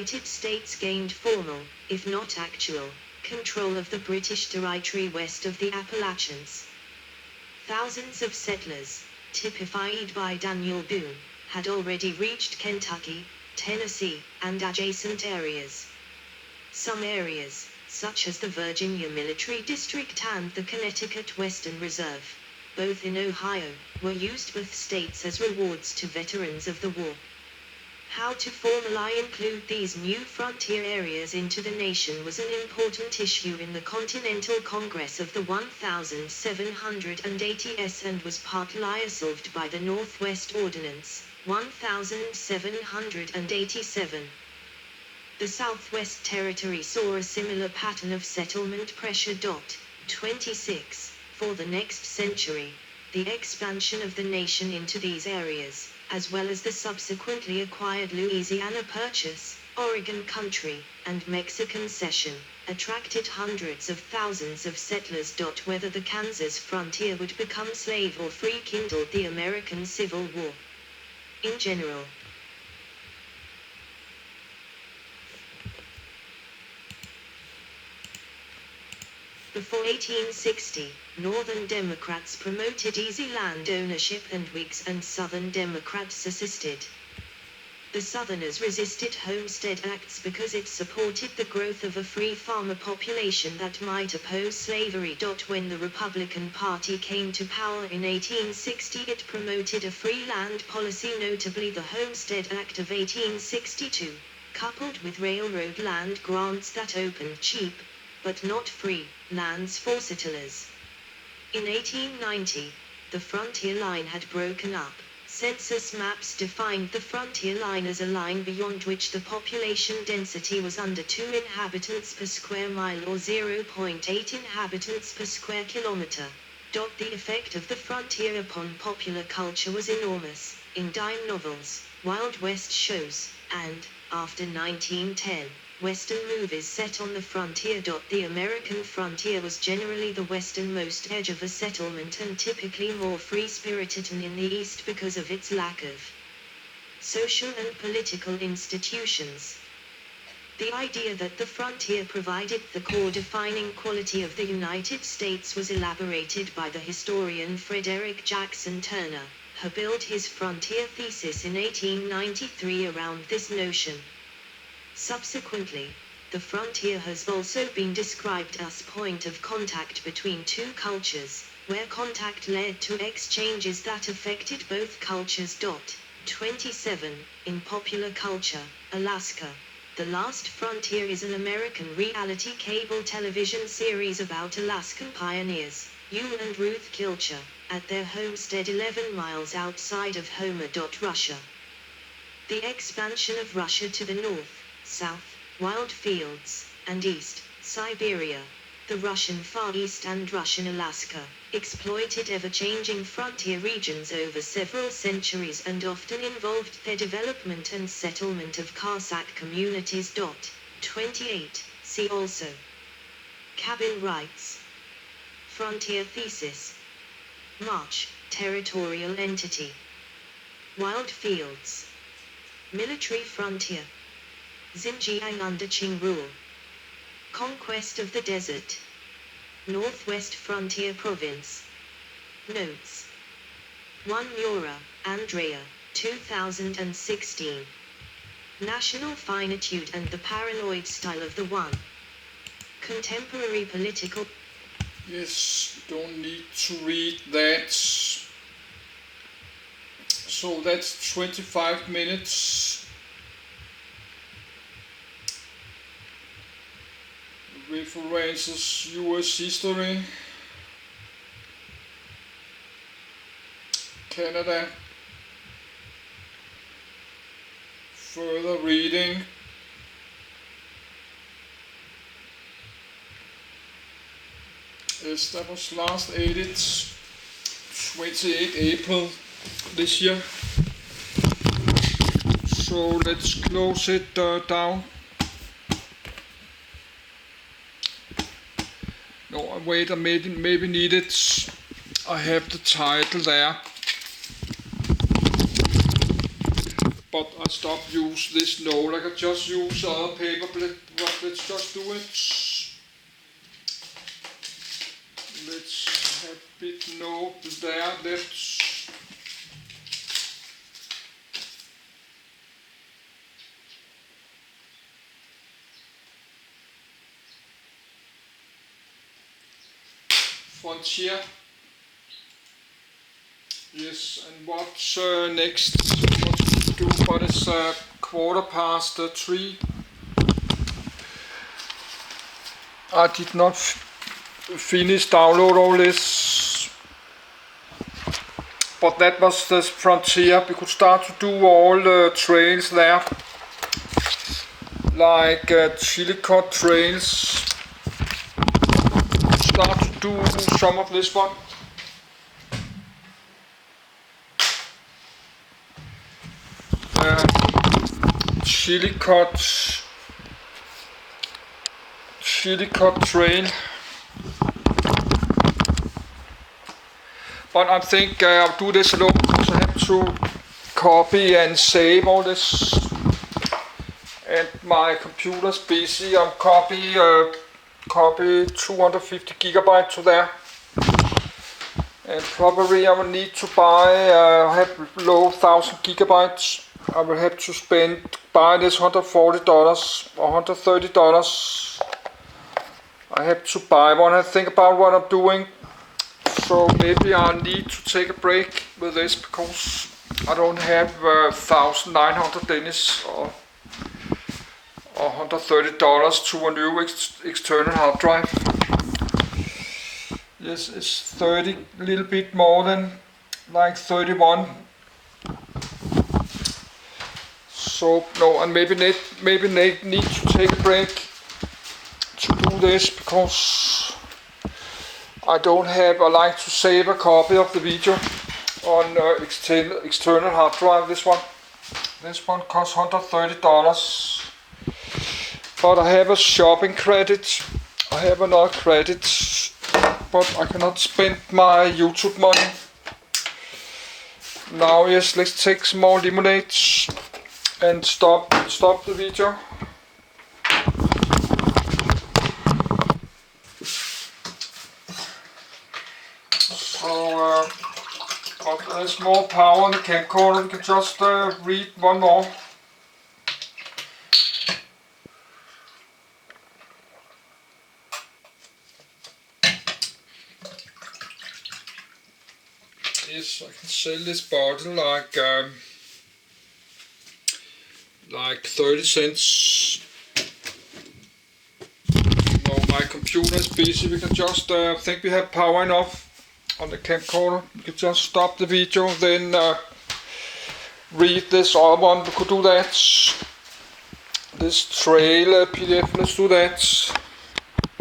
United States gained formal, if not actual, control of the British territory west of the Appalachians. Thousands of settlers, typified by Daniel Boone, had already reached Kentucky, Tennessee, and adjacent areas. Some areas, such as the Virginia Military District and the Connecticut Western Reserve, both in Ohio, were used both states as rewards to veterans of the war. How to formally include these new frontier areas into the nation was an important issue in the Continental Congress of the 1780s and was partly solved by the Northwest Ordinance, 1787. The Southwest Territory saw a similar pattern of settlement pressure. 26. For the next century, the expansion of the nation into these areas, as well as the subsequently acquired Louisiana Purchase, Oregon Country, and Mexican Cession, attracted hundreds of thousands of settlers. Whether the Kansas frontier would become slave or free kindled the American Civil War. In general, before 1860, Northern Democrats promoted easy land ownership and Whigs and Southern Democrats assisted. The Southerners resisted Homestead Acts because it supported the growth of a free farmer population that might oppose slavery. When the Republican Party came to power in 1860, it promoted a free land policy, notably the Homestead Act of 1862, coupled with railroad land grants that opened cheap, but not free, lands for settlers. In 1890, the frontier line had broken up. Census maps defined the frontier line as a line beyond which the population density was under 2 inhabitants per square mile or 0.8 inhabitants per square kilometer. The effect of the frontier upon popular culture was enormous. In dime novels, Wild West shows, and, after 1910, Western movies set on the frontier. The American frontier was generally the westernmost edge of a settlement and typically more free-spirited than in the East because of its lack of social and political institutions. The idea that the frontier provided the core defining quality of the United States was elaborated by the historian Frederick Jackson Turner, who built his frontier thesis in 1893 around this notion. Subsequently, the frontier has also been described as point of contact between two cultures, where contact led to exchanges that affected both cultures. 27. In popular culture, Alaska. The Last Frontier is an American reality cable television series about Alaskan pioneers, Hugh and Ruth Kilcher, at their homestead 11 miles outside of Homer. Russia. The expansion of Russia to the north, south, wild fields, and east, Siberia, the Russian Far East and Russian Alaska, exploited ever-changing frontier regions over several centuries and often involved their development and settlement of Cossack communities. 28. See also. Cabin rights. Frontier thesis. March, territorial entity. Wild fields. Military frontier. Xinjiang under Qing rule. Conquest of the desert. Northwest Frontier Province. Notes. 1 Miura, Andrea, 2016. National Finitude and the Paranoid Style of the One. Contemporary Political. Yes, don't need to read that. So that's 25 minutes. References US history, Canada, further reading, yes, that was last edited 28 April this year, so let's close it down. No, wait, I maybe need it. I have the title there. But but I stopped use this note. I could just use other paper, but let's just do it. Let's have a bit note there. Let's Frontier. Yes, and what's next? What to do? But it's 3:15. I did not finish download all this, but that was the Frontier. We could start to do all the trails there, like Chillicothe trails. Start to do some of this one. Chillicothe trail. But I think I'll do this alone because I have to copy and save all this. And my computer's busy. I'm copy 250 gigabytes to there. And probably I will need to buy, have low 1,000 gigabytes. I will have to buy this $140 or $130. I have to buy one and think about what I'm doing. So maybe I need to take a break with this because I don't have 1,900 Danish or $130 to a new external hard drive. Yes, it's 30, a little bit more than like 31. So no, and maybe need to take a break to do this because I don't have. I like to save a copy of the video on external hard drive. This one costs $130. But I have a shopping credit. I have another credit, but I cannot spend my YouTube money. Now yes, let's take some more lemonades and stop the video. So but there's more power on the camcorder. We can just read one more. Yes, I can sell this bottle like 30 cents. No, my computer is busy. We can just think we have power enough on the camcorder. We can just stop the video, then read this other one. We could do that. This trail PDF. Let's do that.